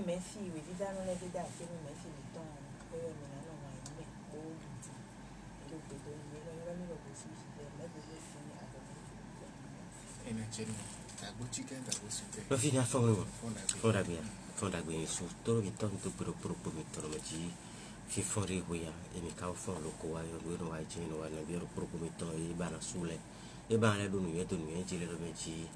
merci, oui, dis dans les vidéos, merci du temps, que maintenant on va y mettre au bout. Et le pédo, il y a le aussi, mais de laisser avec lo fini a fonda gwe su toro ki to pro mi toro ma ji fi fori goya e mi ka fo lo ko wa yo no wa ji no wa na bi pro mi to e ba na sule e ba na do nu ye ji le do me ji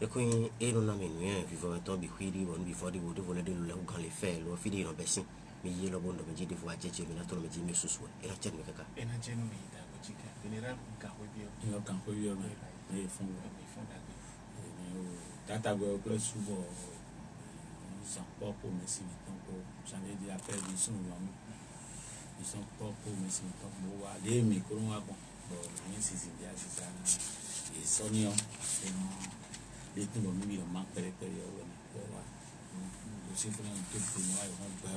e ko e no na me nu ye vi vo to bi khiri bon bi fori bo de vo le de lo gan le fe lo fi di no be sin mi ye lo bon do me ji de vo je mi na toro me ji mi su su e na chen me kaka e na chen mi da go ji ka general ka ho bi yo kan ko yo me fonda tata go plus souvent ils sont pas pour me signer donc j'en ai dit après ils sont pas pour me signer donc bon wa les micro wa bon rien c'est bien c'est ça et sonio et les tout bon mi ma pere wa je sais que on tout pour moi on va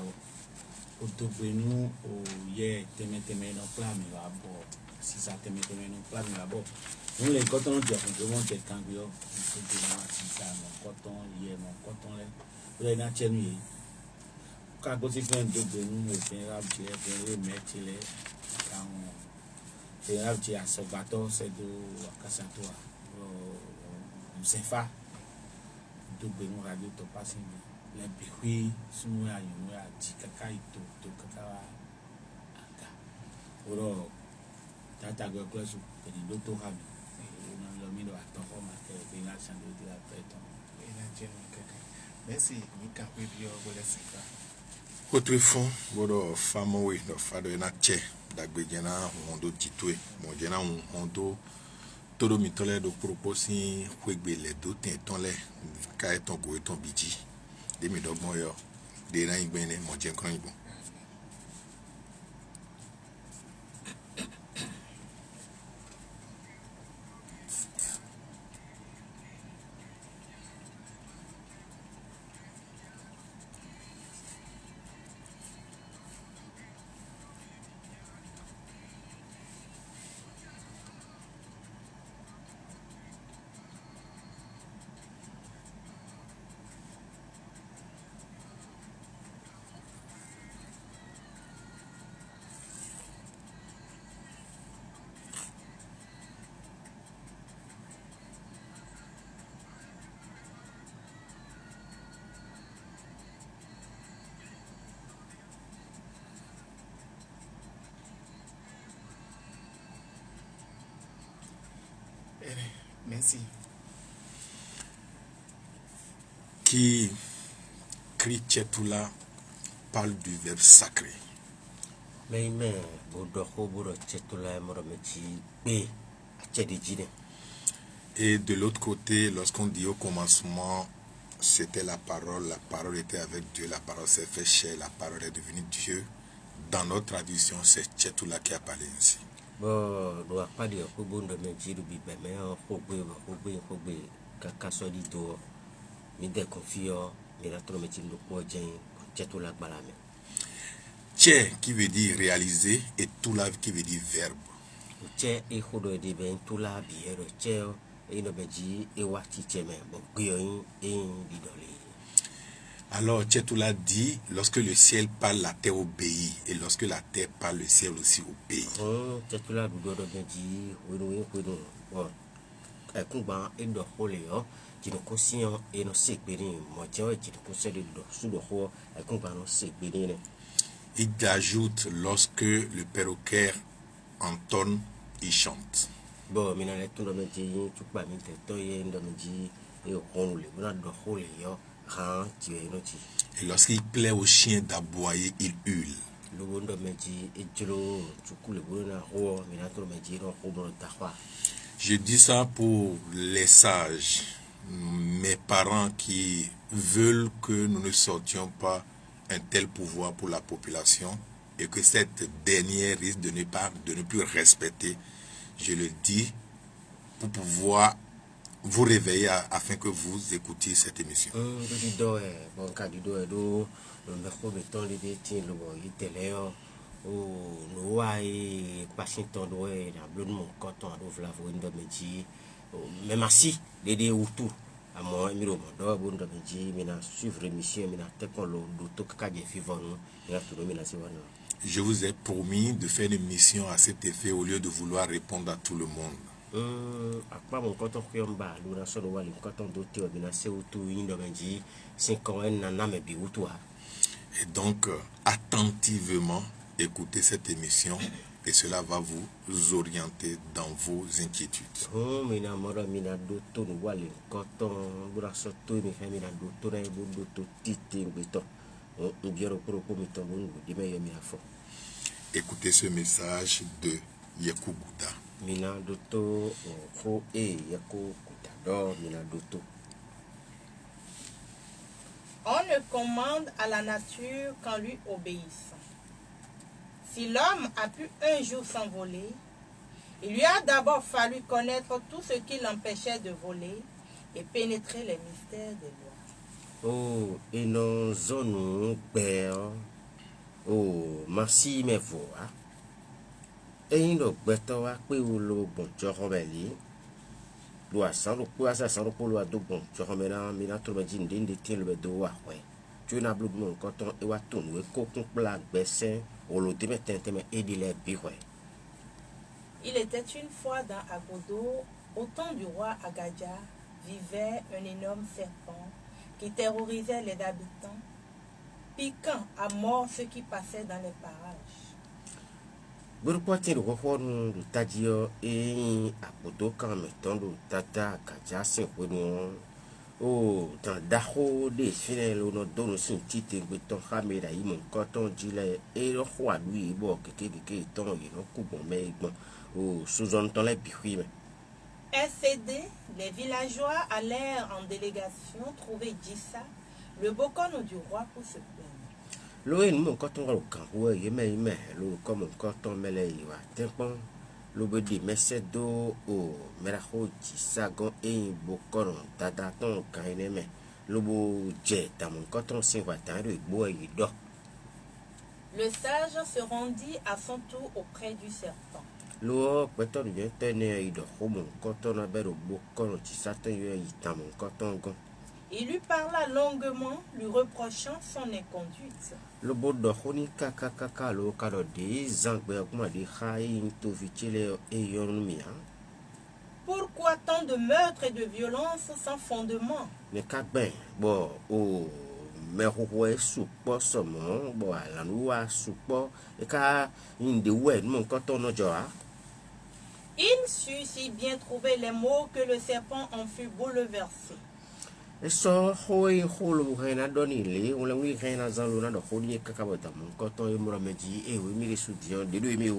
au tout pour nous au hier teme no plan mi va bon si ça teme no plan mi va bon on les coton qui ont quelqu'un qui a si ça mon coton hier mon coton là vous avez dans nuit quand vous faites un truc de nous c'est grave tu es mettre les quand c'est grave tu as ce bateau c'est de Kassatua on s'est fait tout de nous radio to passer les bruits sont à une à tikaka to kaka aka oro tata go classe que ni docteur Rabi autrefois bodo famo we no fado na che dagbejena hondo titwe mo jena hondo todo mitole do proposi kwegbe le do tenton le ka eton go eton biji de mi dogbon yo de na igbene mo je kan igbon. Merci. Qui crie Tchétoula parle du verbe sacré. Mais bodo ko bodo Tchétoula mo me ci be a jide. Et de l'autre côté, lorsqu'on dit au commencement, c'était la parole était avec Dieu, la parole s'est fait chair, la parole est devenue Dieu. Dans notre tradition, c'est Tchétoula qui a parlé ainsi. Bon, doit pas dire que bon de me dire bi be mais ko be kaka so di do mi de confio mi la tro me ci lo ko jen Tchétoula balame. Tché qui veut dire réaliser et Toula qui veut dire verbe. Tché e khodo de ben Toula biero tché e no beji e wati tché me bon guyon e bidole. Alors Tchétoula dit, lorsque le ciel parle, la terre obéit. Et lorsque la terre parle, le ciel aussi obéit. Tchétoula do beji oui bon e kumba e do hole yo ti no conscient e no sekperi mo tché e ti ko se de do su do ho e kumba no sekperi ne. Il ajoute, lorsque le perroquet entonne, il chante. Bon, mina le tout le ti tu pa mi te to ye ndo ji e on le bona do hole yo ran ti e no ti. Et lorsqu'il plaît aux chiens d'aboyer, il hurle. Le bon do ji e jelo tu ku le bona ho mina to ji ro ho bon ta kwa. Je dis ça pour les sages, mes parents qui veulent que nous ne sortions pas un tel pouvoir pour la population et que cette dernière risque de ne plus respecter. Je le dis pour pouvoir vous réveiller afin que vous écoutiez cette émission. Même assis, les deux autour. à moi miro mondo bon da benji mina suivre mission mina te kon lo to kaka je vivre nous mina to mina se wana. Je vous ai promis de faire une mission à cet effet au lieu de vouloir répondre à tout le monde. Akpa mon koton kuyomba luna sono wali koton doté mina se utu indo benji 5 ans na na me bi utu ha. Et donc, attentivement, écoutez cette émission et cela va vous orienter dans vos inquiétudes. Mina mora mina doto no wali koton bura soto mi fa mina doto na ibo doto titi ngbeto. Nbiero propos mi ton bon di me yemi afo. Écoutez ce message de Yeku Gouda. Mina doto ho Yeku Gouda do mina doto. On ne commande à la nature qu'en lui obéissant. Si l'homme a pu un jour s'envoler, il lui a d'abord fallu connaître tout ce qui l'empêchait de voler et pénétrer les mystères des lois. Oh, et non zone ber. Oh, merci me voix. Et il no beto wa pe lo bon joromeli. Lo asaro po asa saro po lo ado bon joromela mina troba jinde de tien le do wa we. Tu na blu mon coton e wa tonu e kokun pla gbese o lo te metente me edile bi we. Il était une fois dans Agodo, au temps du roi Agadja, vivait un énorme serpent qui terrorisait les habitants, piquant à mort ceux qui passaient dans les parages. Burupati ro hono du tajio e Agodo kan metondo tata kaja se kwenu. Oh, dans daho de finelo no dono sin tite beton hamera yi mon coton jile e ro hwa lui bo keke ton yi no kubon me igbon. Oh, sous-on dans les bihuime. Excédés, les villageois allèrent en délégation trouver Djissa, le bokono du roi, pour se plaindre. Lo en mon coton ro kan wo ye me lo comme coton mele yi wa tempon lo be di mesedo o mera ho Djissa gon e bokono dada ton kan ene me lo bo je ta mon coton sin wa tan ro igbo yi do. Le sage se rendit à son tour auprès du serpent. Lo peto de tene yi do ho mon coton na be ro bokono Djissa tan yo yi ta mon coton gon. Il lui parla longuement, lui reprochant son inconduite. Le beau d'Ohoni kaka lo kado de zangbe kuma de khai to vichile e yonumia. Pourquoi tant de meurtres et de violences sans fondement? Ne kakben bo o me howe supo somo bo ala nuwa supo e ka inde we mon koto no joa. Il sut si bien trouver les mots que le serpent en fut bouleversé. So hoi holo hena doni le on la wi hena zalo na do holi kakabota mon koto e mura meji e we mi sudion de do emi.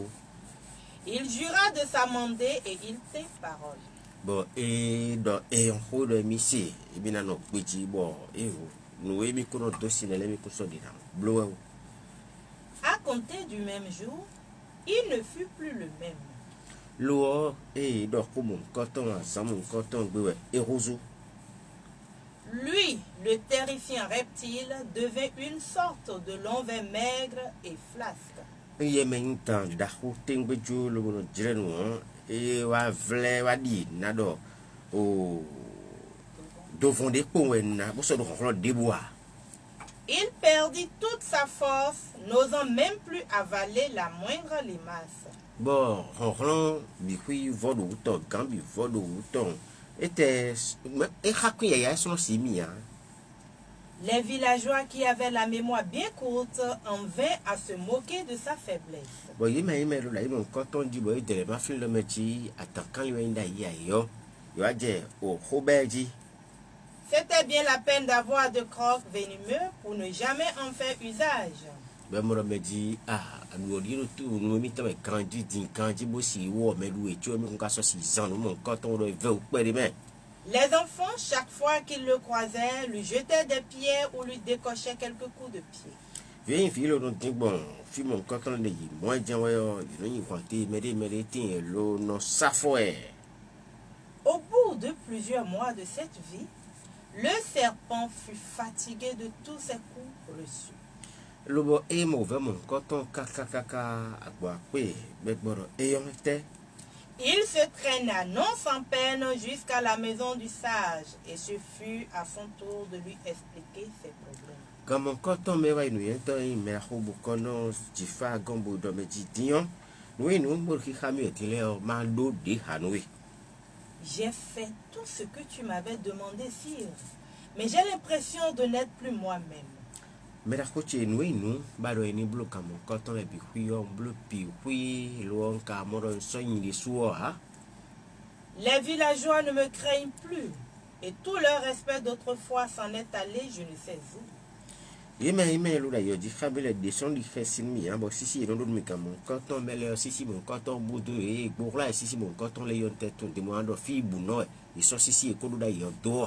Il jura de s'amender et il tint parole. Bon e do e on ho do mi si e bina no peji bo e o no e mi kono dosi na le mi koso dina blow. À compter du même jour, il ne fut plus le même. Lo e do ko mon koto a samon koto gbe e rozo. Lui, le terrifiant reptile, devint une sorte de long vin maigre et flasque. Ye men tan da ho tengbe jo lo no jrenu e wa vle wa di na do o do fonde ko na bo so do ro de bois. Il perdit toute sa force, n'osant même plus avaler la moindre limace. Bon, ron bi hui vodo to gambi vodo to était et hakuya ya son simia. Les villageois qui avaient la mémoire bien courte en vinrent à se moquer de sa faiblesse. Bon, il m'a aimé là, il m'a quand on dit bon, il devait faire le métier attaquant yo inda yo a dit au Roberti. C'était bien la peine d'avoir de crocs venimeux pour ne jamais en faire usage. Ben moi me dit nous dire tout nous mi tame kandi bosi wo me loué tu me kon so 6 ans nous quand on veut au père mais les enfants chaque fois qu'ils le croisaient lui jetaient des pierres ou lui décochaient quelques coups de pied. Viens filo non tin bon fi mon quand on dit moi janwa yo ni kwanti me tin lo no safoe. Au bout de plusieurs mois de cette vie, le serpent fut fatigué de tous ses coups reçus. Lobo e mauvais mon coton kaka agba pe begboro e yon te. Il se traîna non sans peine jusqu'à la maison du sage, et ce fut à son tour de lui expliquer ses problèmes. Comme quand on me va nous entendre mais robo kono jifa gombo do me jidion oui nous mo ki khami etile o ma do de hanwe. J'ai fait tout ce que tu m'avais demandé, sire, mais j'ai l'impression de n'être plus moi-même. Mais la coach nous nous ba do ni blo comme quand on est bi on blo pi hui lo ka mo do so ni suo ha. Les villageois ne me craignent plus, et tout leur respect d'autrefois s'en est allé je ne sais où. Yeme lo da yo di famille de son di fait mi hein bon si non do mi comme quand on met le si bon quand on bout de et pour là si bon quand on les yon tête on demande fi bu no ils sont si et ko do da yo do.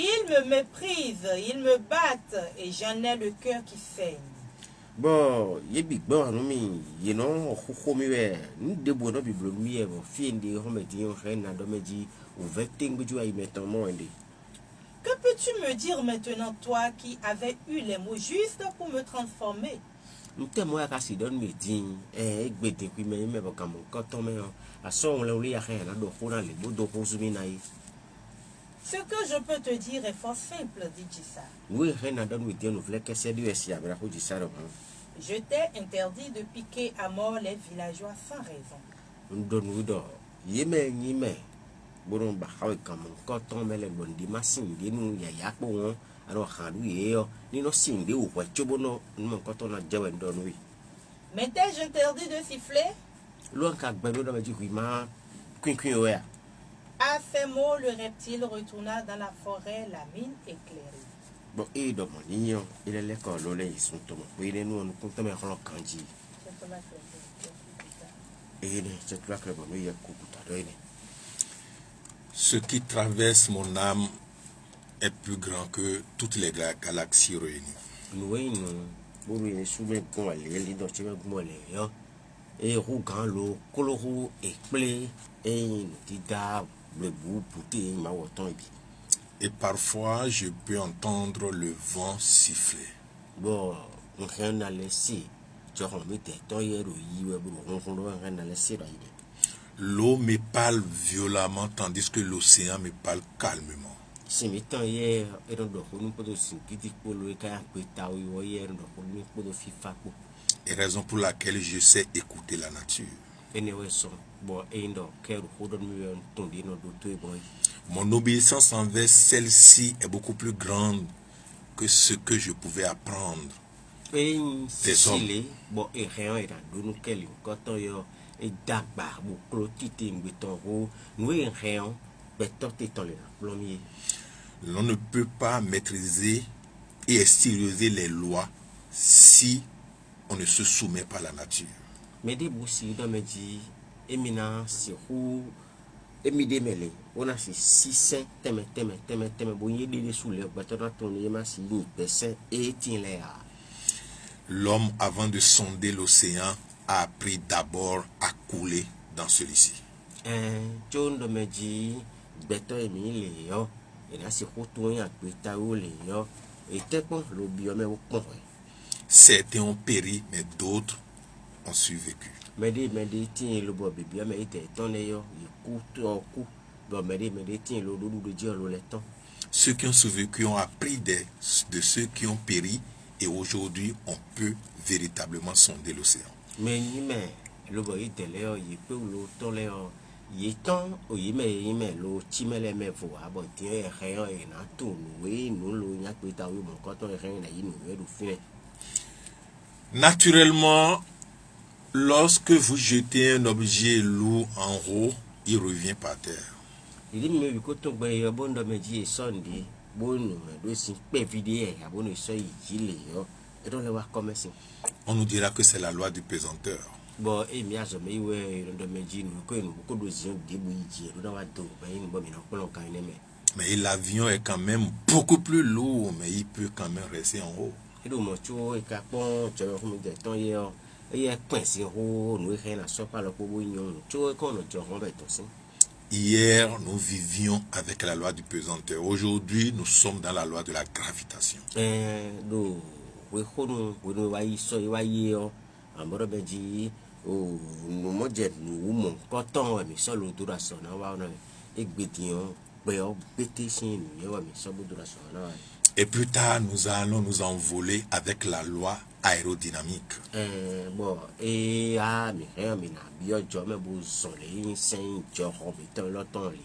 Ils me méprisent, ils me battent, et j'en ai le cœur qui saigne. Bon, ye big bon no mi you know ho mi we ni de bo no bible lui e bo fi ndi ho me di on na do me di o vetting bu ju ay meton mo ndi. Que peux-tu me dire maintenant, toi qui avais eu les mots justes pour me transformer? Mte mo ya ka si don me di gbete ku me bo kam ko to me a so on le ri ya na do ko na le bo do ko zumi na yi. Ce que je peux te dire est fort simple, dit Jissa. Oui, na don we di no vle ke se di esi abra ko Jissa ro. Je t'ai interdit de piquer à mort les villageois sans raison. Ndon wi do yeme ni me boron ba hawe kam ko to me le bon di masin di nu ya ya po won aro hanu ye yo ni no sin de o kwa chobo no mo ko to na jewe ndon wi. Mais t'ai-je interdit de siffler? Lo ka gbe do ma ji ku ma kwin we. À ces mots, le reptile retourna dans la forêt, la mine éclairée. Bon, et donc, il est l'école, ils sont tombés. Oui, nous, on compte mais on kanji. Et c'est toi que il y a beaucoup. Ce qui traverse mon âme est plus grand que toutes les galaxies réunies. Nous, nous sommes pour aller dans ce moment là. Et rougan l'eau, colorou et plé, et nous dit le bout pour tes maoutons. Et parfois, je peux entendre le vent siffler. Bon, on a laissé. L'eau me parle violemment tandis que l'océan me parle calmement. Et raison pour laquelle je sais écouter la nature. Mon obéissance envers celle-ci est beaucoup plus grande que ce que je pouvais apprendre des hommes. L'on ne peut pas maîtriser et extérioriser les lois si on ne se soumet pas à la nature. On a ces 6 teme bonye de sous le batona tourner ma si personne et tient l'air. L'homme, avant de sonder l'océan, a appris d'abord à couler dans celui-ci. John de me dit beto et mi léo et là c'est retourné à Pétao léo et t'es bon le biome au point. Certains ont péri, mais d'autres ont survécu. Mais des tiens le bois bébé mais était tourné yo il coup bon mais des tiens le doudou de Dieu le temps. Ceux qui ont survécu ont appris de ceux qui ont péri et aujourd'hui on peut véritablement sonder l'océan. Mais le bois était là il peut le temps là il temps il met le timele mais voir bon tiens rien et na tout oui nous le nya Pétao mon quand on rien là il nous veut fin. Naturellement, lorsque vous jetez un objet lourd en haut, il revient par terre. On nous dira que c'est la loi du pesanteur. Mais l'avion est quand même beaucoup plus lourd, mais il peut quand même rester en haut. Hier, nous vivions avec la loi du pesanteur. Aujourd'hui, nous sommes dans la loi de la gravitation. oh nous mo je nous mon coton mi so lo dura so na wa na e gbedian pe o bete sin ni wa mi so bo dura so na. Et plus tard, nous allons nous envoler avec la loi aérodynamique. Bon, et mi na bio jo me bo so le sin jo ho mi ton lo ton li.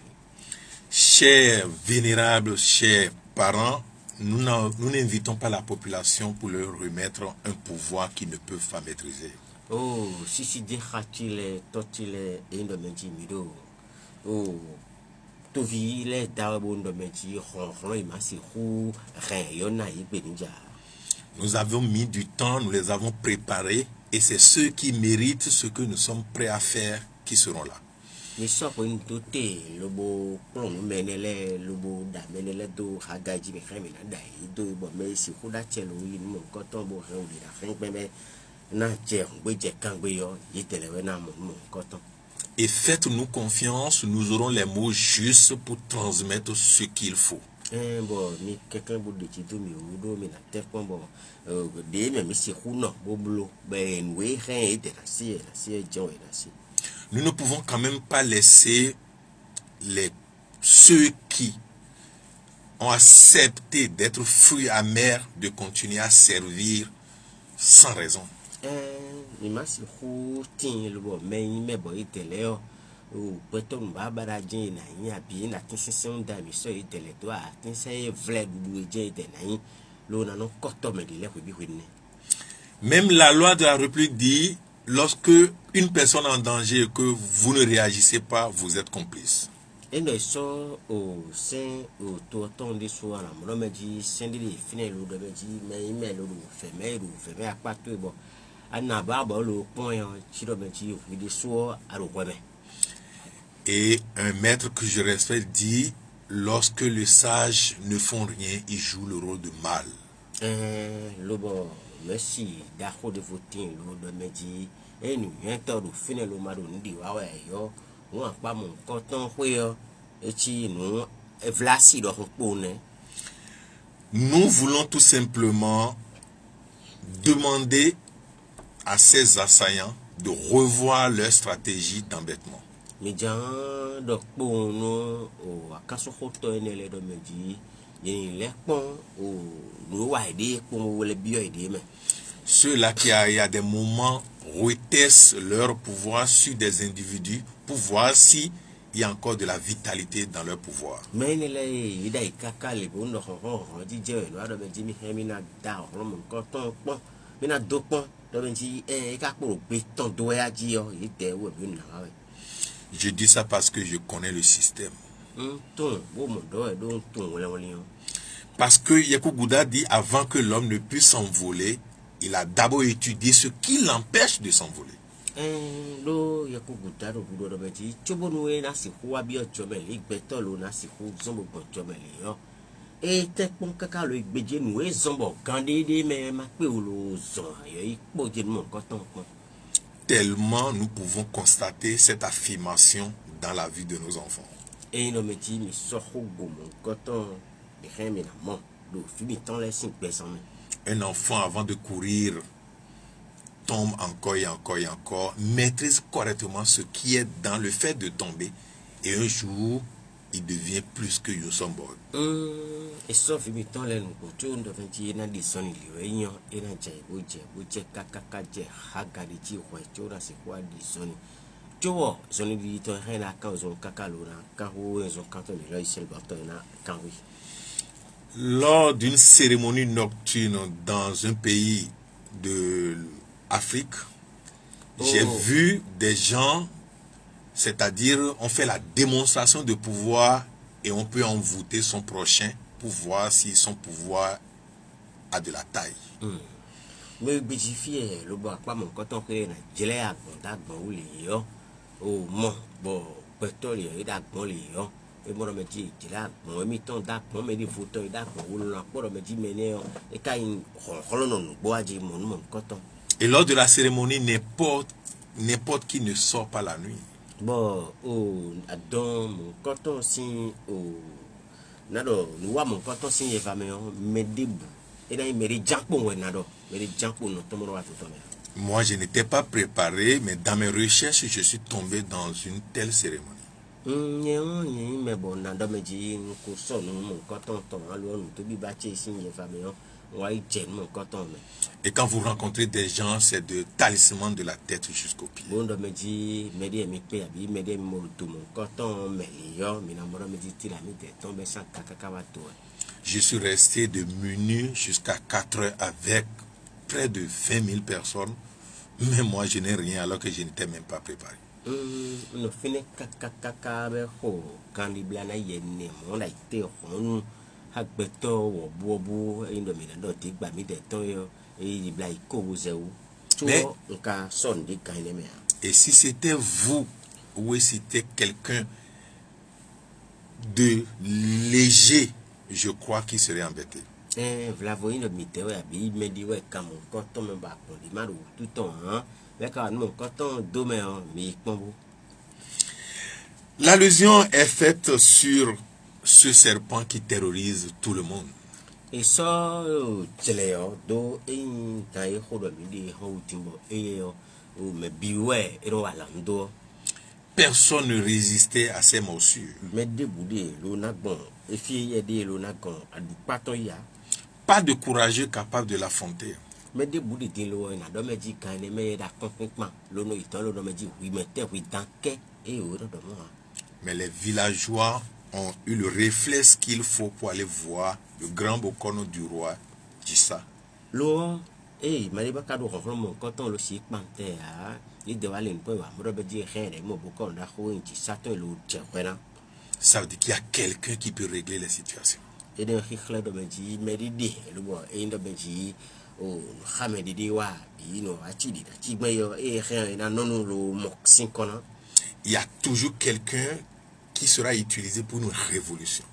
Chers vénérables, chers parents, nous n'invitons pas la population pour leur remettre un pouvoir qu'ils ne peuvent pas maîtriser. Oh, si di khatile totile endo menji mido. Oh, to vi le dabo ndo menji ron imasi hu ren yona ibenja. Nous avons mis du temps, nous les avons préparés et c'est ceux qui méritent ce que nous sommes prêts à faire qui seront là. Ni so ko ndote lobo plon menele lobo da menele do hagaji me khami na dai do bo me si ko da chelo yin mo ko ton bo he odi da fen pe me na je ngbe je kan gbe yo yitelewe na mo ko ton. Et faites-nous confiance, nous aurons les mots justes pour transmettre ce qu'il faut. Bon mi quelqu'un bo de ti do mi o do mi na te pon bo de me mi si hu no bo blo be nwe ren e de na si jon e na si. Nous ne pouvons quand même pas laisser ceux qui ont accepté d'être fruits amers de continuer à servir sans raison. Même la loi de la République dit, lorsque une personne est en danger et que vous ne réagissez pas, vous êtes complice. Et un maître que je respecte dit, lorsque les sages ne font rien, ils jouent le rôle de mal. Merci d'accord de voter le midi et nous bientôt de finir le maro ndi wa yo on pas mon coton huyo et chi nous vlasi do pone. Nous voulons tout simplement demander à ces assaillants de revoir leur stratégie d'embêtement. Mais jan do pono o akaso hoto enele do medi yen le pon o nous wa aider pour le bio aider mais ceux-là qui il y a des moments retestent leur pouvoir sur des individus pour voir si il y a encore de la vitalité dans leur pouvoir. Mais il y a kaka le bon on dit je no do medi mi hemina da ro mon coton pon mi na do pon do medi e ka po beton do ya ji yo ite wo bi na. Je dis ça parce que je connais le système. Parce que Yekou Gouda dit avant que l'homme ne puisse s'envoler, il a d'abord étudié ce qui l'empêche de s'envoler. Tellement nous pouvons constater cette affirmation dans la vie de nos enfants. Un enfant avant de courir tombe encore et encore et encore, maîtrise correctement ce qui est dans le fait de tomber et un jour il devient plus que Youssombol. Et sauf que tant les nous de 21 ans de son réunion et na jai kaka hagari ti chora c'est quoi di son jo son di to hena ka zo kaka lona ka ho zo kanto ni lai sel bato na kan oui. Lors d'une cérémonie nocturne dans un pays de Afrique, j'ai vu des gens, c'est-à-dire on fait la démonstration de pouvoir et on peut envoûter son prochain pour voir si son pouvoir a de la taille. Mais bijifié le bois pas mon coton que na gelé à bon ou les yo oh mon bon pétrole et d'agbon les yo et moi me dit là mon mi ton d'agbon me dit photo d'agbon ou la pour me dit mener et quand il non bois dit mon coton. Et lors de la cérémonie n'importe qui ne sort pas la nuit. Bon adon mon coton si nado nous wa mon coton si il va me debout et là il me dit jampo nado me dit jampo no tomoro wa tout. Moi, je n'étais pas préparé, mais dans mes recherches, je suis tombé dans une telle cérémonie. Mais bon, n'a pas dit que son nom, coton, alors nous te bibaché signe famille. Et quand vous rencontrez des gens, c'est de talisman de la tête jusqu'aux pieds. Je suis resté de minuit jusqu'à 4 heures avec près de 20 000 personnes. Mais moi, je n'ai rien alors que je n'étais même pas préparé. Et si c'était vous, ou si c'était quelqu'un de léger, je crois qu'il serait embêté. L'allusion est faite sur ce serpent qui terrorise tout le monde. Personne ne résistait à ces morsures. Pas de courageux capable de l'affronter. Mais les villageois ont eu le réflexe qu'il faut pour aller voir le grand bokono du roi Djissa. Ça veut dire qu'il y a quelqu'un qui peut régler les situations. Il y a toujours quelqu'un qui sera utilisé pour une révolution.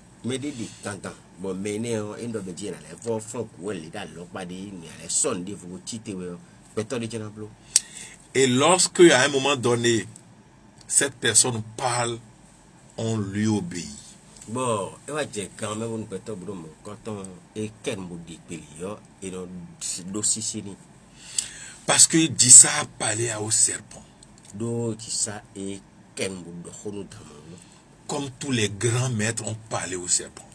Et lorsque à un moment donné cette personne parle, on lui obéit. Parce que Djissa a parlé au serpent. Comme tous les grands maîtres ont parlé au serpent.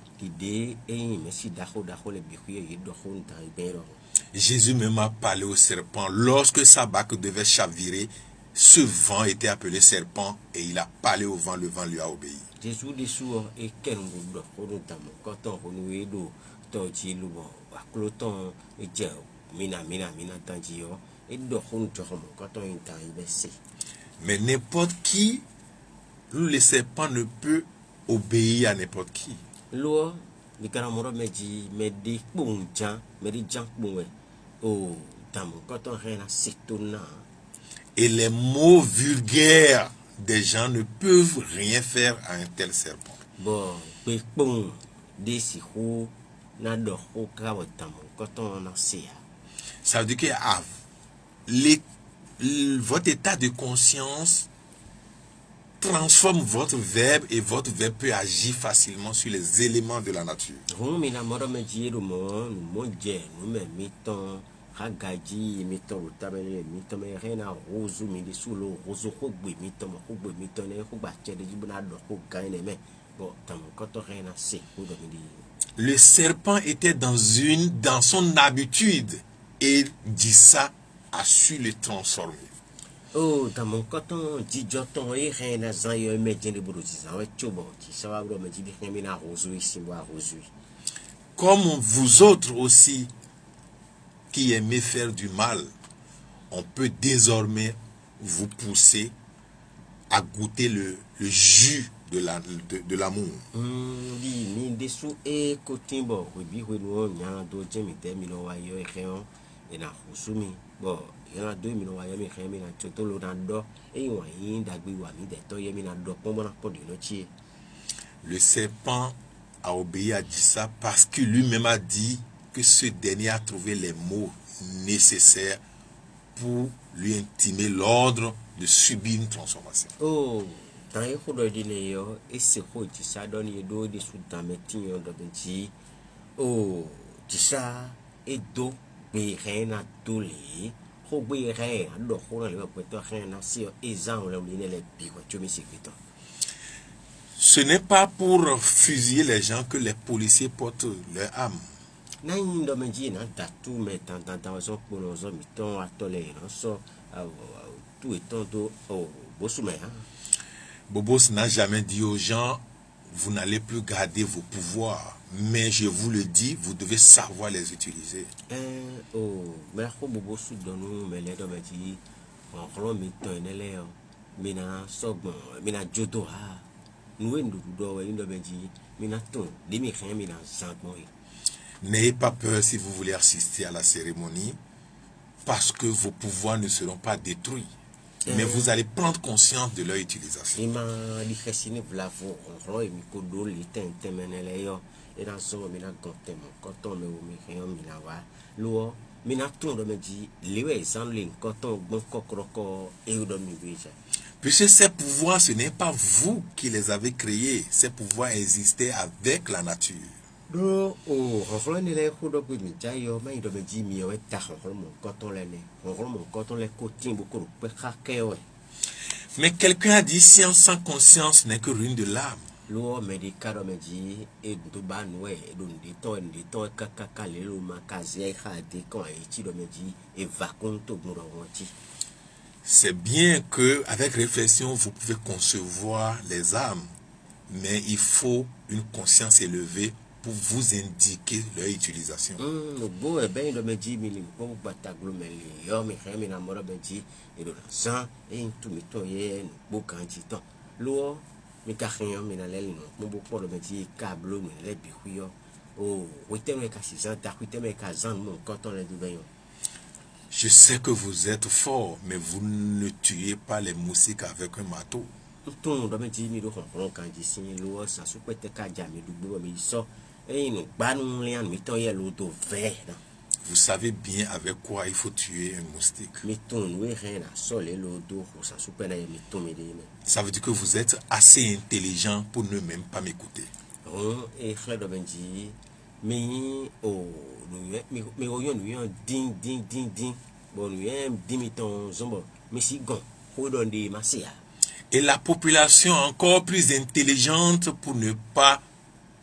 Jésus même a parlé au serpent. Lorsque sa barque devait chavirer, ce vent était appelé serpent et il a parlé au vent, le vent lui a obéi. Mais n'importe qui, le serpent ne peut obéir à n'importe qui. Et les mots vulgaires des gens ne peuvent rien faire à un tel serpent. Ça veut dire que votre état de conscience transforme votre verbe et votre verbe peut agir facilement sur les éléments de la nature. Le serpent était dans son habitude et Djissa a su le transformer. Comme vous autres aussi qui aimez faire du mal, on peut désormais vous pousser à goûter le jus de l'amour. Le serpent a obéi à Djissa parce que lui-même a dit que ce dernier a trouvé les mots nécessaires pour lui intimer l'ordre de subir une transformation. Ce n'est pas pour fusiller les gens que les policiers portent leur arme. Bobos n'a jamais dit aux gens, vous n'allez plus garder vos pouvoirs, mais je vous le dis, vous devez savoir les utiliser. N'ayez pas peur si vous voulez assister à la cérémonie, parce que vos pouvoirs ne seront pas détruits. Mais vous allez prendre conscience de leur utilisation. Puisque ces pouvoirs, ce n'est pas vous qui les avez créés. Ces pouvoirs existaient avec la nature. Mais quelqu'un a dit, science sans conscience n'est que ruine de l'âme. C'est bien que, avec réflexion, vous pouvez concevoir les âmes, mais il faut une conscience élevée pour vous indiquer leur utilisation. Je sais que vous êtes fort, mais vous ne tuez pas les moustiques avec un marteau. Vous savez bien avec quoi il faut tuer un moustique. Ça veut dire que vous êtes assez intelligent pour ne même pas m'écouter. Et la population encore plus intelligente pour ne pas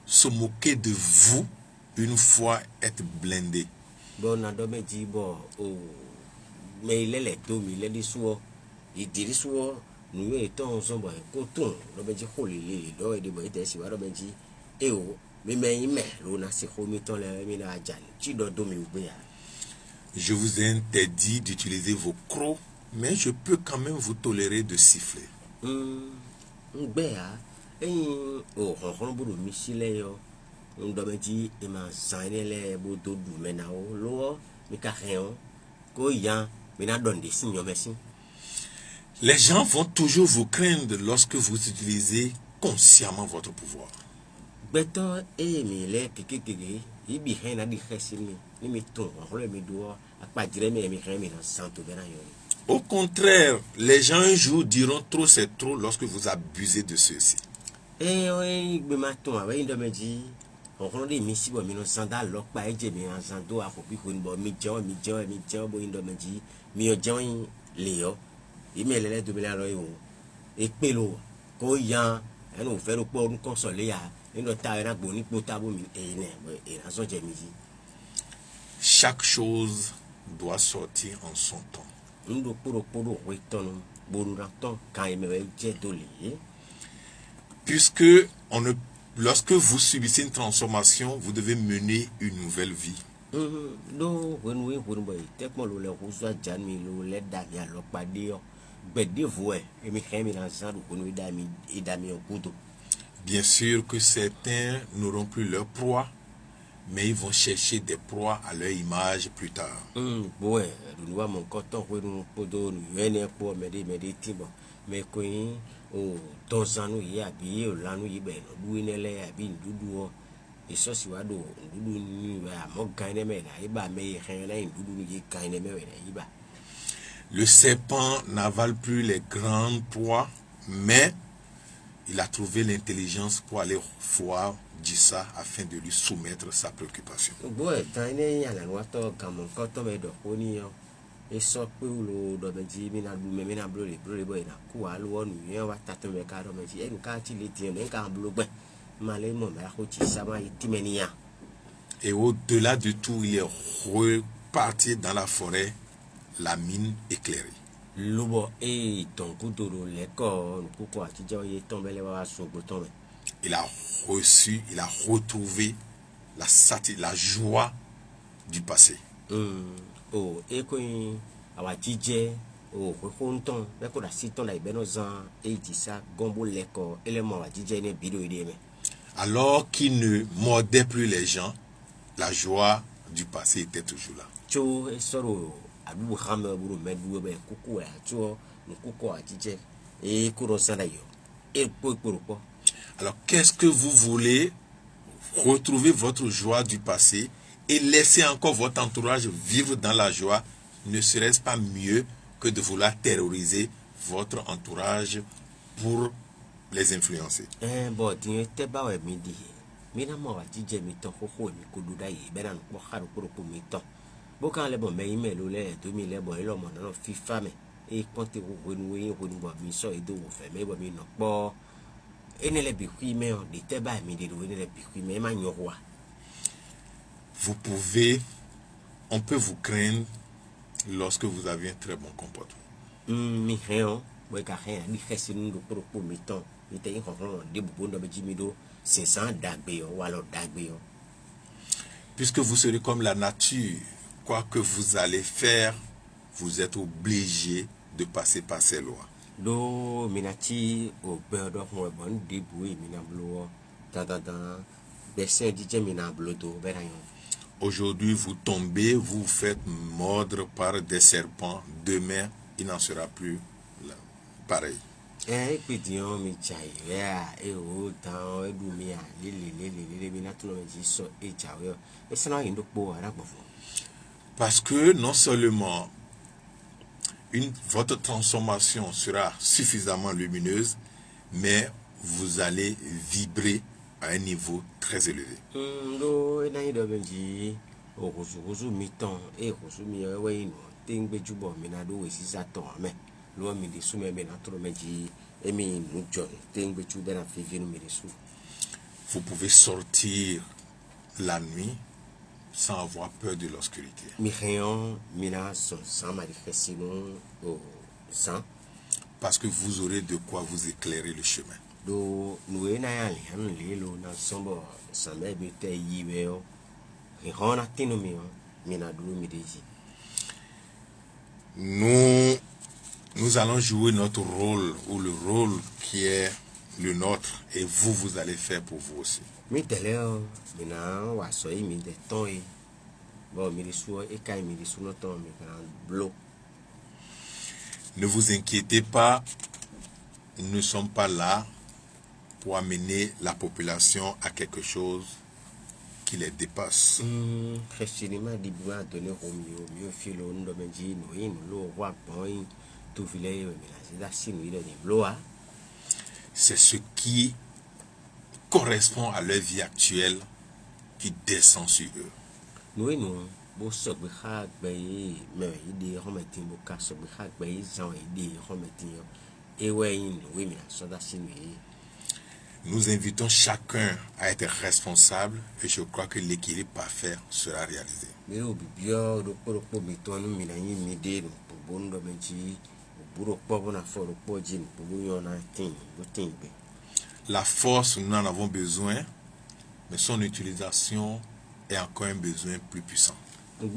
se moquer de vous une fois être blindé. Je vous ai interdit d'utiliser vos crocs, mais je peux quand même vous tolérer de siffler. Les gens vont toujours vous craindre lorsque vous utilisez consciemment votre pouvoir. Au contraire, les gens un jour diront trop c'est trop lorsque vous abusez de ceux-ci. Chaque chose doit sortir en son temps. Puisque lorsque vous subissez une transformation, vous devez mener une nouvelle vie. Bien sûr que certains n'auront plus leur proie, mais ils vont chercher des proies à leur image plus tard. Le serpent n'avale plus les grandes proies, mais il a trouvé l'intelligence pour aller voir Dissa afin de lui soumettre sa préoccupation. et so pe lo do be ji mi na du me na blo le boy na ku a lo nu yen wa ta to me ka do me ji en ka ti le ti en ka blo gbe ma le mo ma ko ti sa ma ti me ni ya. Et au-delà de tout, il est reparti dans la forêt, la mine éclairée. Lobo e ton kudoro le ko ku ko ati jo ye ton bele wa so gbo ton me. Il a reçu, il a retrouvé la joie du passé. Oh, et quand awa jije o ko nton be ko da si ton da ibe no zan e ti sa gombo le ko élément wa jije ne bido ide me. Alors qu'il ne mordait plus les gens, la joie du passé était toujours là. Cho e soro abu khame buru medu be kuku ya cho kuku a jije e ko ro san da yo e po. Alors qu'est-ce que vous voulez retrouver votre joie du passé et laisser encore votre entourage vivre dans la joie? Ne serait-ce pas mieux que de vouloir terroriser votre entourage pour les influencer? Bon, tu te ba we midi. Mina mo wa jije mi ton koko mi ko do dai be na ko xaru ko mi ton. Bo kan le bon me email o le 2000 le bon lo mo na FIFA me. E konte ko wenu bo mi so e do wo fe me bo mi no po. Enele bi kui me on de te ba mi de do enele bi kui me ma nyorwa. On peut vous craindre lorsque vous avez un très bon comportement. Mi hen bo ka hen ni khesi nu ko mi ton. Ni te yin kokon de bu do be jimi do 500 dagbe yo wala dagbe yo. Puisque vous serez comme la nature, quoi que vous allez faire, vous êtes obligé de passer par ces lois. Do minati o bedo ho bon debu minablo ta bese dije minablo do berayon. Aujourd'hui vous tombez, vous vous faites mordre par des serpents, demain il n'en sera plus pareil. Pidion mi chai ya e o tan edu mi a lele minatu no ji so e chawo e sana yin do po ara gbofo. Parce que non seulement votre transformation sera suffisamment lumineuse, mais vous allez vibrer à un niveau très élevé. Do na yin do benji o kuzu mi ton e kuzu mi we inu tingbe jubo mi na do we si sa ton me lo mi de su me na tro meji emi nu jon tingbe chu de na fi vinu mi de su. Vous pouvez sortir la nuit sans avoir peur de l'obscurité. Parce que vous aurez de quoi vous éclairer le chemin. Nous allons jouer notre rôle, ou le rôle qui est le nôtre, et vous allez faire pour vous aussi. Ne vous inquiétez pas, nous ne sommes pas là pour amener la population à quelque chose qui les dépasse. C'est ce qui correspond à leur vie actuelle qui descend sur eux. Nous invitons chacun à être responsable et je crois que l'équilibre parfait sera réalisé. La force, nous en avons besoin, mais son utilisation est encore un besoin plus puissant. Nous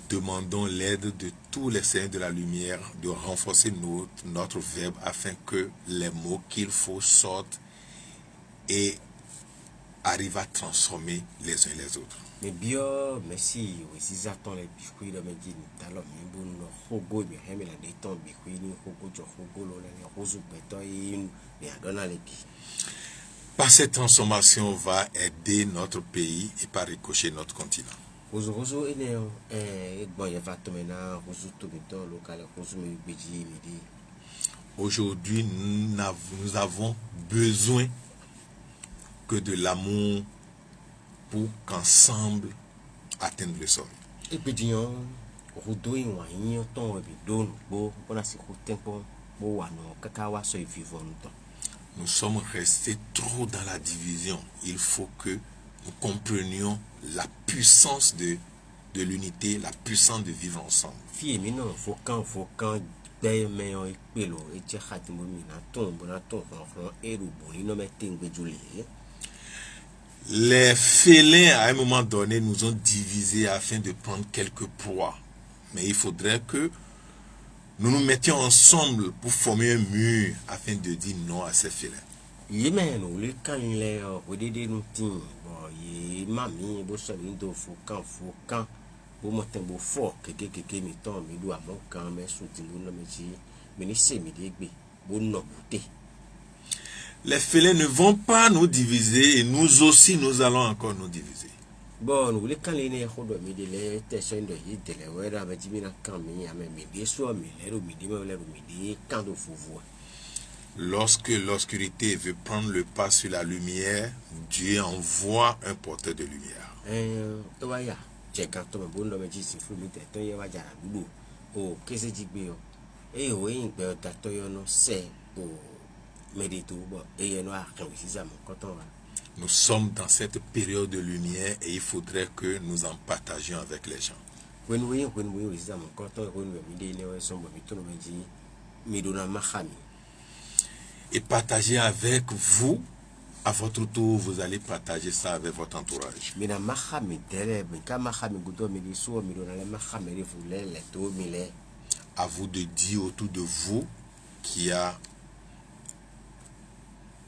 demandons l'aide de tous les seigneurs de la lumière de renforcer notre verbe afin que les mots qu'il faut sortent et arrivent à transformer les uns les autres. Par cette transformation, on va aider notre pays et par ricochet notre continent. Aujourd'hui, nous avons besoin que de l'amour pour qu'ensemble atteignent le sommet. Et puis disons, Rodoin ou un ton et don beau pour la sécurité pour no kakawa so vivant. Nous sommes restés trop dans la division. Il faut que nous comprenions la puissance de l'unité, la puissance de vivre ensemble. Fille, mais non, faut quand ben mais on pelo et tu as dit mon mina tombe na tombe et le bon il ne met Les félins, à un moment donné, nous ont divisés afin de prendre quelques proies. Mais il faudrait que nous nous mettions ensemble pour former un mur afin de dire non à ces félins. Yemen, le can les au dédé nous tin, bon, ye mami, bo so lindo faut quand, bo motin bo fort, que mi ton, mi do à mon camp, mais sous tin no me ji, mais ni c'est mi dégbe, bo no bouté. Les félins ne vont pas nous diviser et nous aussi nous allons encore nous diviser. Bon, nous les can les ne khodo mi de les tesson de yi de les wera ba jimi na kan mi ya mi de so mi le ro mi de kan do foufou. Lorsque l'obscurité veut prendre le pas sur la lumière, Dieu envoie un porteur de lumière. Toya, j'ai quand on bon me dit si fou mi te ton ya wa jara dudu. O kese jigbe yo. O yin pe ta to yo no se o medito bo e no a kan si ça mon coton. Nous sommes dans cette période de lumière et il faudrait que nous en partagions avec les gens. When we is ça mon coton when we mi de ne so bo mi to no me ji mi do na mahami. Et partager avec vous, à votre tour, vous allez partager ça avec votre entourage. À vous de dire autour de vous qu'il y a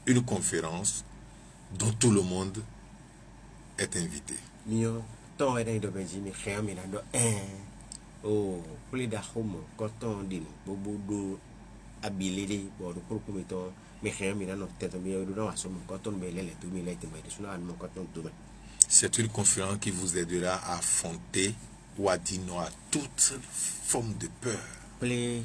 une conférence dont tout le monde est invité. C'est une conférence qui vous aidera à affronter ou à dire non à toute forme de peur. Je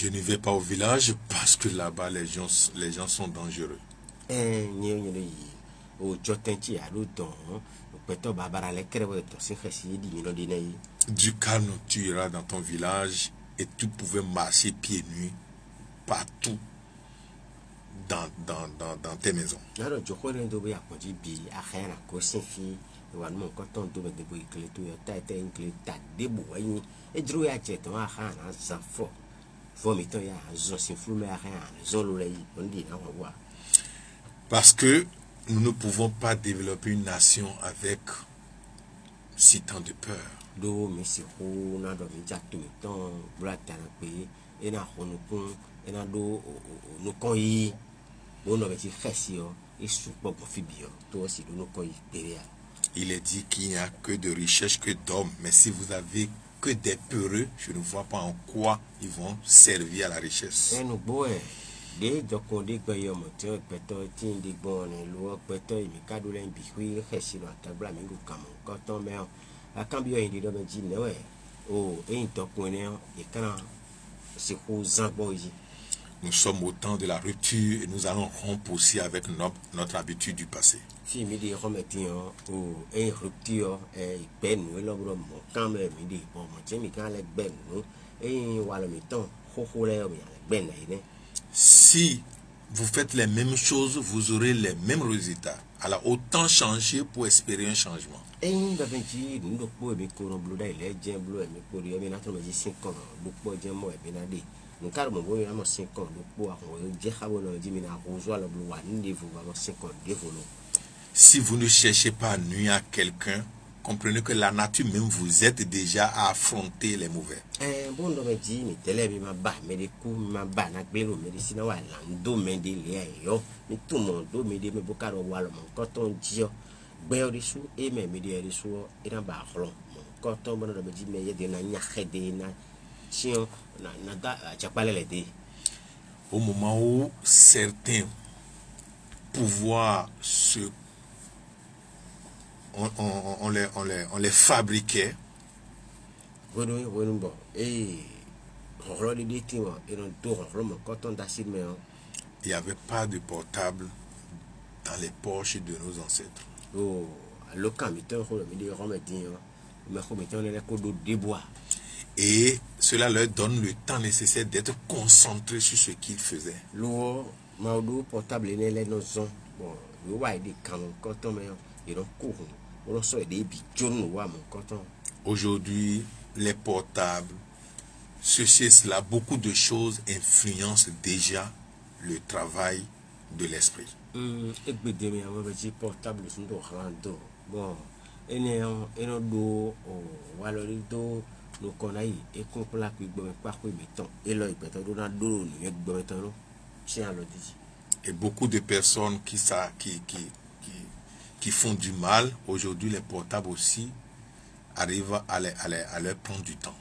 ne vais pas au village parce que là-bas les gens sont dangereux. Du calme, tu iras dans ton village et tu pouvais marcher pieds nus partout dans tes maisons. Parce que nous ne pouvons pas développer une nation avec si tant de peur. Il est dit qu'il n'y a que de richesse que d'hommes, mais si vous avez que des peureux, je ne vois pas en quoi ils vont servir à la richesse. Nous sommes au temps de la rupture et nous allons rompre aussi avec notre habitude du passé. Si vous faites les mêmes choses, vous aurez les mêmes résultats. Alors autant changer pour espérer un changement. Si vous ne cherchez pas à nuire à quelqu'un, comprenez que la nature même vous aide déjà à affronter les mauvais. Au moment où certains pouvoirs on les fabriquait. Il n'y avait pas de portable dans les poches de nos ancêtres. Et cela leur donne le temps nécessaire d'être concentrés sur ce qu'ils faisaient. Aujourd'hui, les portables, ceci et cela, beaucoup de choses influencent déjà le travail de l'esprit. Et beaucoup de personnes qui font du mal, aujourd'hui les portables aussi arrivent à leur prendre du temps.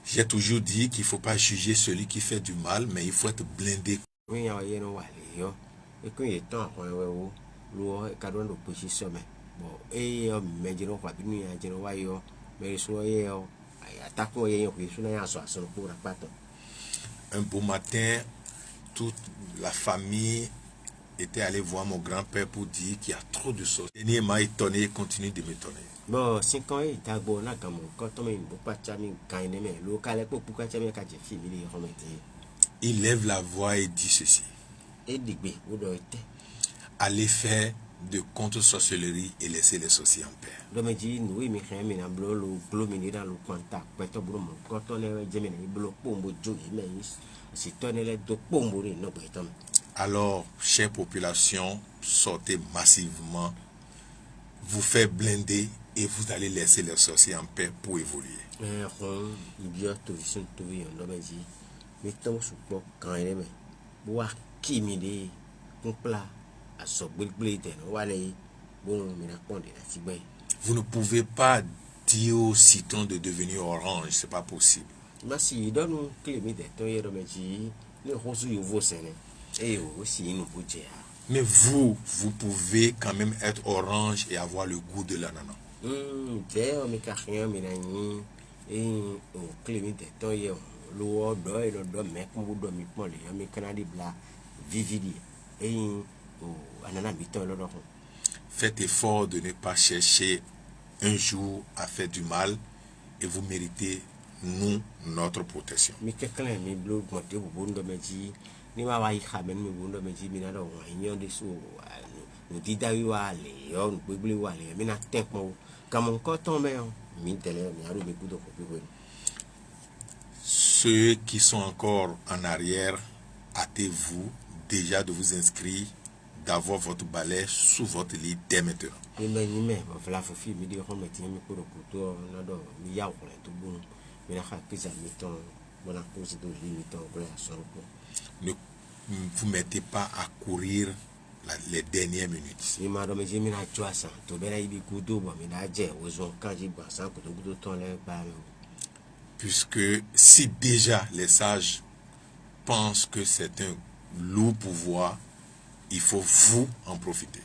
J'ai toujours dit qu'il ne faut pas juger celui qui fait du mal, mais il faut être blindé. Un beau matin, toute la famille était allée voir mon grand-père pour dire qu'il y a trop de choses. Il m'a étonné et continue de m'étonner. Il lève la voix et dit ceci. Allez faire de contre-sorcellerie et laisser les sorciers en paix. Alors, chère population, sortez massivement, vous faites blinder et vous allez laisser les sorciers en paix pour évoluer. Vous ne pouvez pas dire au citron de devenir orange, c'est pas possible. Mais vous pouvez quand même être orange et avoir le goût de l'ananas. Faites effort de ne pas chercher un jour à faire du mal et vous méritez, nous, notre protection. Ceux qui sont encore en arrière, hâtez-vous déjà de vous inscrire, d'avoir votre balai sous votre lit dès maintenant. Ne vous mettez pas à courir les dernières minutes. Puisque si déjà les sages pensent que c'est un lourd pouvoir, il faut vous en profiter.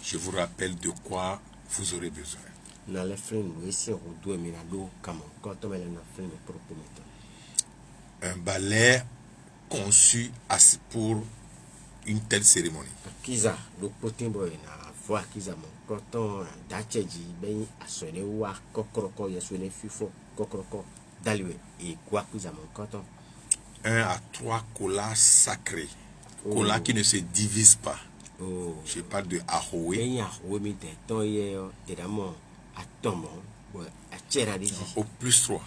Je vous rappelle de quoi vous aurez besoin. Un balai conçu pour une telle cérémonie. Un à 3 colas sacrés, colas qui ne se divisent pas. Je parle de ahoé. Au plus 3.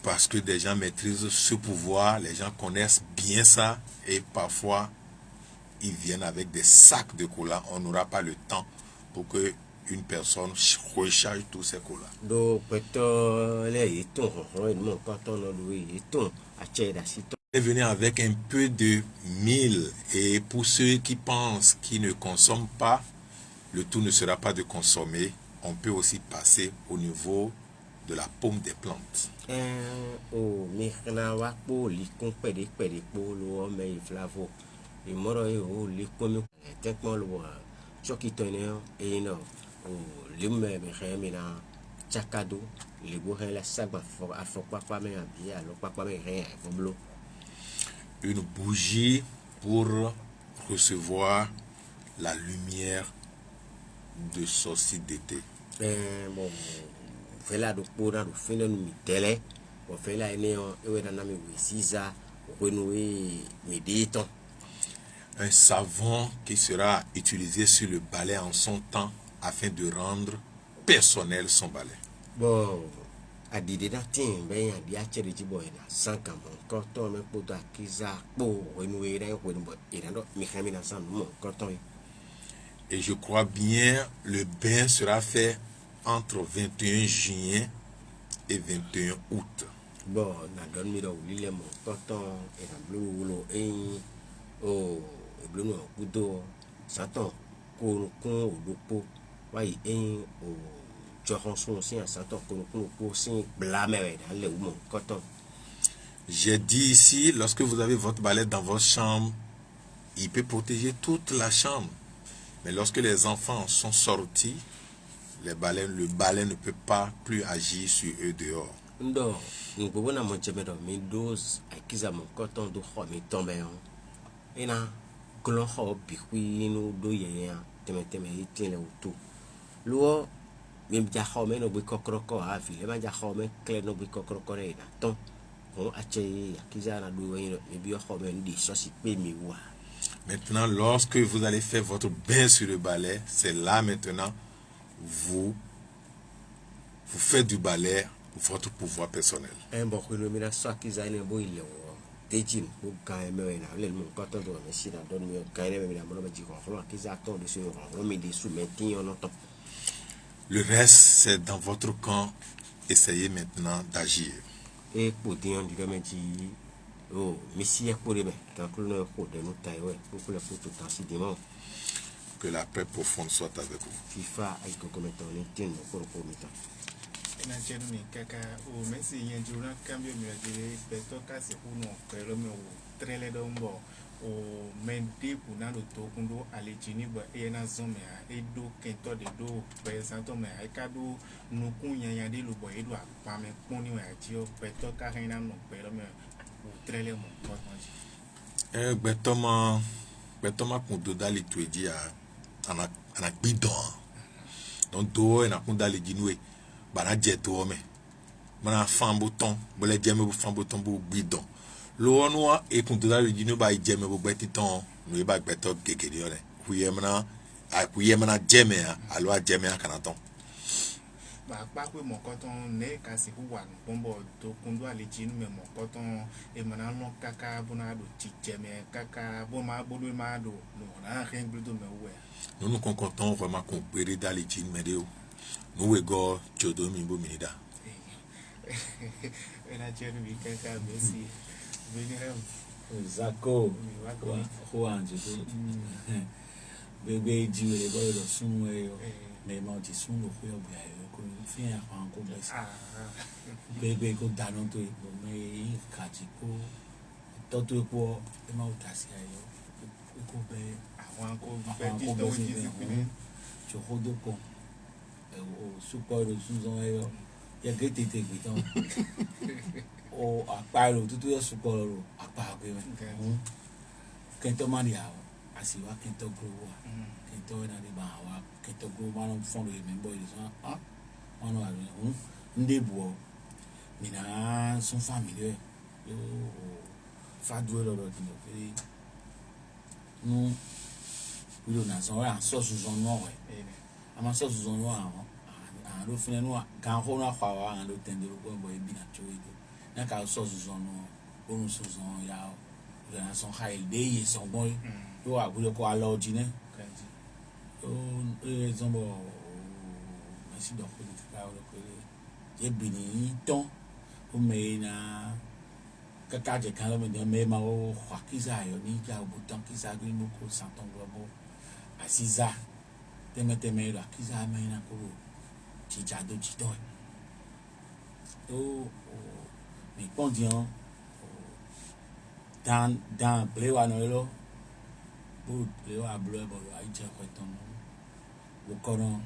Parce que des gens maîtrisent ce pouvoir, les gens connaissent bien ça et parfois ils viennent avec des sacs de cola. On n'aura pas le temps pour que une personne recharge tous ces colas. Venez avec un peu de mil, et pour ceux qui pensent qu'ils ne consomment pas, le tout ne sera pas de consommer. On peut aussi passer au niveau de la paume des plantes. O mihna wakpo likun pede po lo me flavo. E moro e o likun tekmo lo chokitone e no o limme me khemina chakado le bo la sagba fo afo papa me abi alo papa me rien blo. Une bougie pour recevoir la lumière de solstice d'été. Bon, fela do pora do fina no mitele, o fela ene o e na mi wisiza o no e medito. Un savon qui sera utilisé sur le balai en son temps afin de rendre personnel son balai. Bon, a dide da tin ben ya di a chere ji boy na sanka mon koto me poto akiza po o no e ren ko bo ira do mi khamina san mon koto. Et je crois bien le bain sera fait entre 21 juin et 21 août. Bon, na don mi do lile mon koto e na blue lo e o blue no kudo satan ko o dopo wa e o J'ai dit ici, lorsque vous avez votre balai dans votre chambre, il peut protéger toute la chambre. Mais lorsque les enfants sont sortis, le balai ne peut pas plus agir sur eux dehors. Même Jahome no bui kokroko a file ma Jahome kle no bui kokroko re na ton on ache akiza na du wen e bi Jahome ndi so si pe mi wa. Maintenant, lorsque vous allez faire votre bain sur le balai, c'est là maintenant vous faites du balai votre pouvoir personnel. Bon ko no mi na so akiza ne bo ile wo tejin ko kan me na le mo ko to do me si na don mi kan ne me na mo ba ji ko flo akiza ton de so ro mi de sou metin on ton. Le reste, c'est dans votre camp. Essayez maintenant d'agir. Et pour dire, oh, Messie pour les quand nous que la paix profonde soit avec vous. FIFA avec commettant les tiens pour commettant. Na chenu ni kaka o mesi yenjuna cambio mi agire peto kasi uno pero me trele dombo o mende puna do to kundo ale chini ba e na zome a e do kento de do pe santo me ai kadu no kunya ya de lu bo e do apa me poni wa tio peto ka hina no pero me o trele mo ko mo betoma kundo dali tuedi a ana bidon donc do na kundo dali jinwe bana jeto me bana fambuton bole jeme bu fambuton bu bidon lo onwa e kundo dali jinu ba jeme bu betiton no ba beto gekedi ole kuyemna jeme alo jeme kanaton ba pa pe mo koton ne kasi huwa bombo to kundo ale jinu me mo koton e mana no kaka bona do jeme kaka bo ma bodo ma do no na rien gludo me we nous concordons vraiment qu'on peut d'aller jinu me de nous ego chodo mi bo mi da ena chenu mi kaka merci venir Zako Juanje bebe jiwe go lo sunwe yo me mo ti sun lo ko yo bia yo ko fi an ko bless bebe ko danon to e me ka ti ko to to ko e ma utasi ayo ko be àwọn ko be ti to ji si pini jo ho do ko o super lo sunzon yo ya gete te gbitan o aparo tutu yo super lo apa pe kento mani awo asiwa kento grow kento na de ba wa kento grow ma no fon lo me boy so wano ari ndebuo mina son famille yo fa due lo di no pe no ulo na so ya so su zon no we ama so su zon no a lo fine no kan ho na kwa wa an lo tende lo boy bi na cho ido na ka so su zon no o so zon ya na son high day son boy yo a bulo ko allergy ne o zombo merci donc pour le travail que et bini ton o me na kaka je kan lo me de me ma o kiza yo ni ja o bouton kiza gri mo ko santon globo asiza teme la kiza me na ko chicha do chito o mi pondion dans blewa no lo bu blewa bleu bo ai je ko ton bo kono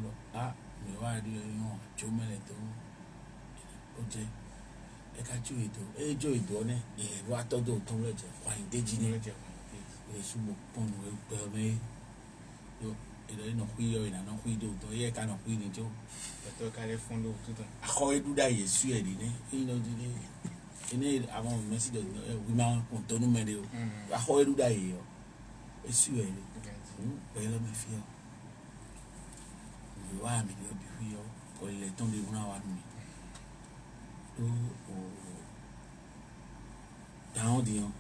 lo mi wa di yo chomele to o je e ka ju edo e jo edo ne e wa to do ton le je kwa ndeji ni e su mo pon we pe me yo e le no hui yo ina no hui do to ye ka no hui ni jo to ka le fond tout temps a ko e du da Yesu e ni e no di ni ene avant merci de oui ma on to no me de a ko e du da yo e su e ni pe le me fio yo wa mi yo bi hui yo ko le ton de una wa mi down dion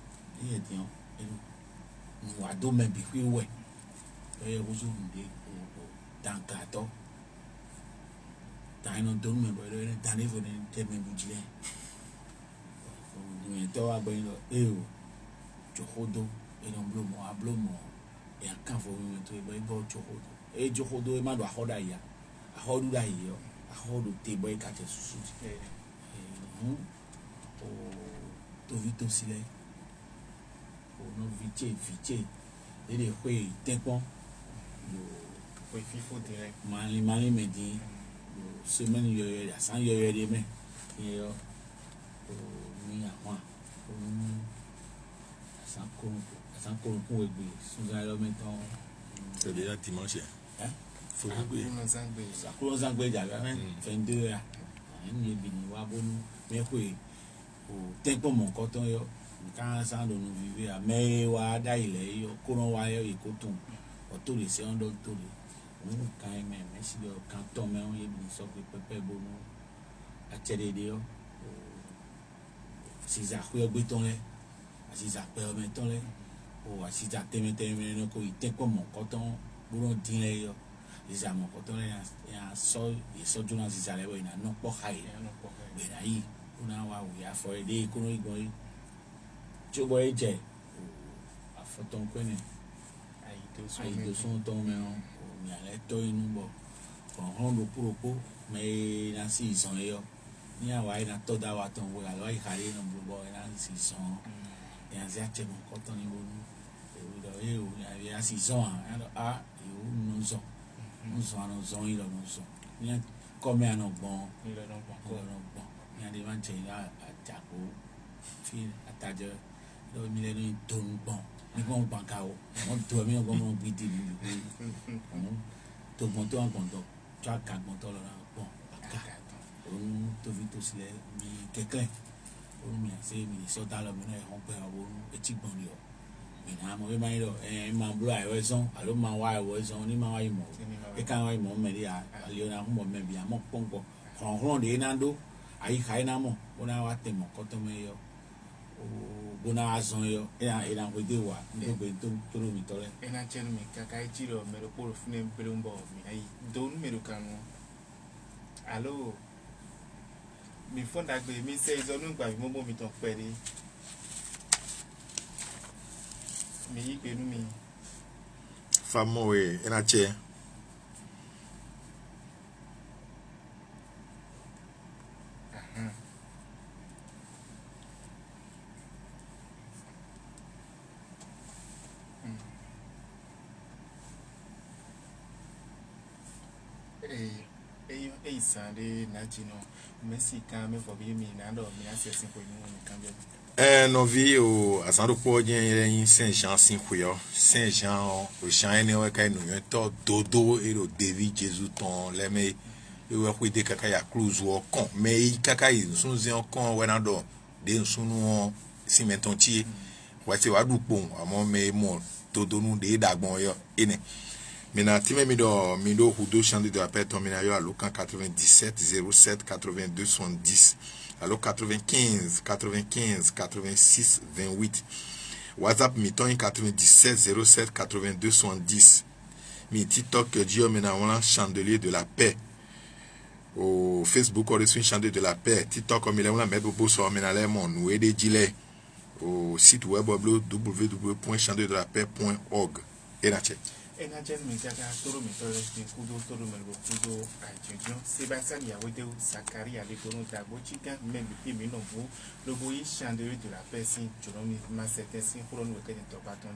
e dion e no wa do me bi hui we e wo zo nde dan ka to dan no do me bo le dan e vo ne te me bu jile ni to wa gbe lo e o johodo e no blo mo e kan fo mi to e bo johodo e johodo e ma do ahoda ya ahodu da yo ahodu te bo e ka te susu o to vito sile o no vice e de hwe tempon yo foi fifo direct mali me di yo semaine yo ya san yo de me yo o mi àwọn o san ko egbe sunza lo me ton c'est déjà dimanche faut sakuro zangbe ja ba 22 ya ni bi ni wa bonu me hwe o tempo mon koton yo kan san do no vive a me wa da ile yo ko ron wa yo ikoton o to le se on do to le o kan me si yo kan ton me on ye bi so pe pepe bonu a chede de yo si za hwe gbe ton le si za pe o me ton le o si za teme no ko tempo mon koton buru din le yo si mon koton le ya so jona si za le bo ina no po hai be na yi una wa we afọ ede kono igbon jobo eje o afoton kwene ai do son ton me o mi ale to inu bo on do puropo me na si son yo ni awa ina to da wa ton wo la lo ai hare no bo na si son e an za che mo ko ton ni bo e wo do e o ya si son a e o no son ilo no son ni come ano bon ilo no bon ni ade man che la atako fi ataje do mi le ni ton bon ni kon ban ka o won to mi kon mo bi di mi to bon to an kon to cha ka bon to lo na bon aka on to vito sile mi keke on mi ase mi so da lo mi na hon pe o e ti gbon ni o mi na mo be mai lo e ma blo ai we son alo ma wa ai we son ni ma wa imo e kan wa imo me dia ali ona mo me bi amo ponpo hon de na do ai khai na mo ona wa te mo ko to me yo o bona azon yo e na ko de wa ndo be to mi tole e na chen mi ka kai chiro me ro por fune pelumbo mi ai don me ro kanu allo mi fonda gbe mi se izonu gba mi mo mi ton pere mi yi pe nu mi famo e na che Sande Natino, Messi can me for being me, and me assessing for you. No vi o asando po jen Saint-Jean Sinkuyo Saint-Jean o chane o ka no to dodo e o David Jesus ton le me e we kwede kaka ya cruise o kon me kaka yi sun zen kon we na do de sunu simenton ti wa ti wa dupon amo me mo dodo nu de dagbon yo ene Mina time mi do hudo chande de appel tomina yo alo 97 07 82 70 alo 95 86 28 WhatsApp mi ton 97 07 82 70 mi TikTok Dio mina wala chandelier de la paix au Facebook on reçoit Chandelier de la paix, TikTok comme il est on la met pour so menale mon nous et des gilet au site web www.chandelierdelapais.org et la chat. Enajen Mekaka Toro Mitolesti Kudo Toro Melbo Kudo Ajujon Sébastien Yawedeu Sakari Alegono Dabo Chica Membi Minobu Loboyi Chandelier de la paix si Joromi Masetensi Huron Weken Tobaton